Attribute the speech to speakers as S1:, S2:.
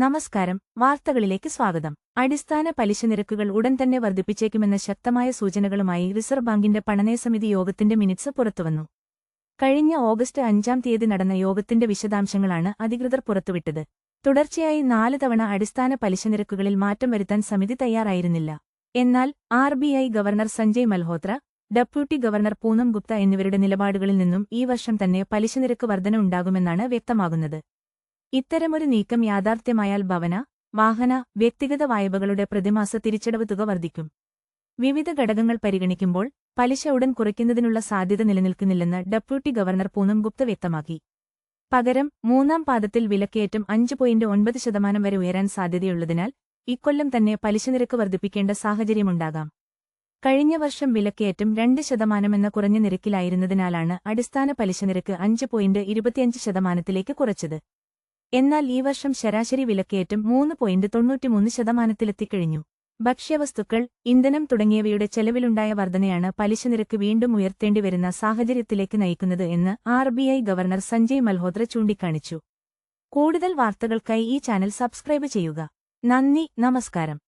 S1: നമസ്കാരം. വാർത്തകളിലേക്ക് സ്വാഗതം. അടിസ്ഥാന പലിശ നിരക്കുകൾ ഉടൻ തന്നെ വർദ്ധിപ്പിച്ചേക്കുമെന്ന ശക്തമായ സൂചനകളുമായി റിസർവ് ബാങ്കിന്റെ പണനയസമിതി യോഗത്തിന്റെ മിനിറ്റ്സ് പുറത്തുവന്നു. കഴിഞ്ഞ ഓഗസ്റ്റ് 5-ാം തീയതി നടന്ന യോഗത്തിന്റെ വിശദാംശങ്ങളാണ് അധികൃതർ പുറത്തുവിട്ടത്. തുടർച്ചയായി 4 തവണ അടിസ്ഥാന പലിശ നിരക്കുകളിൽ മാറ്റം വരുത്താൻ സമിതി തയ്യാറായിരുന്നില്ല. എന്നാൽ RBI governor Sanjay Malhotra, deputy governor Poonam Gupta എന്നിവരുടെ നിലപാടുകളിൽ നിന്നും ഈ വർഷം തന്നെ പലിശനിരക്ക് വർധന ഉണ്ടാകുമെന്നാണ് വ്യക്തമാകുന്നത്. ഇത്തരമൊരു നീക്കം യാഥാർത്ഥ്യമായാൽ ഭവന, വാഹന, വ്യക്തിഗത വായ്പകളുടെ പ്രതിമാസ തിരിച്ചടവ് തുക വർദ്ധിക്കും. വിവിധ ഘടകങ്ങൾ പരിഗണിക്കുമ്പോൾ പലിശ ഉടൻ കുറയ്ക്കുന്നതിനുള്ള സാധ്യത നിലനിൽക്കുന്നില്ലെന്ന് ഡെപ്യൂട്ടി ഗവർണർ പൂനം ഗുപ്ത വ്യക്തമാക്കി. പകരം 3-ാം പാദത്തിൽ വിലക്കയറ്റം 5.9% വരെ ഉയരാൻ സാധ്യതയുള്ളതിനാൽ ഇക്കൊല്ലം തന്നെ പലിശനിരക്ക് വർദ്ധിപ്പിക്കേണ്ട സാഹചര്യമുണ്ടാകാം. കഴിഞ്ഞ വർഷം വിലക്കയറ്റം 2% എന്ന കുറഞ്ഞ നിരക്കിലായിരുന്നതിനാലാണ് അടിസ്ഥാന പലിശനിരക്ക് 5.25%ത്തിലേക്ക് കുറച്ചത്. എന്നാൽ ഈ വർഷം ശരാശരി വിലക്കയറ്റം 3.93%ത്തിലെത്തിക്കഴിഞ്ഞു. ഭക്ഷ്യവസ്തുക്കൾ, ഇന്ധനം തുടങ്ങിയവയുടെ ചെലവിലുണ്ടായ വർധനയാണ് പലിശനിരക്ക് വീണ്ടും ഉയർത്തേണ്ടിവരുന്ന സാഹചര്യത്തിലേക്ക് നയിക്കുന്നത് എന്ന് RBI ഗവർണർ സഞ്ജയ് മൽഹോത്ര ചൂണ്ടിക്കാണിച്ചു. കൂടുതൽ വാർത്തകൾക്കായി ഈ ചാനൽ സബ്സ്ക്രൈബ് ചെയ്യുക. നന്ദി, നമസ്കാരം.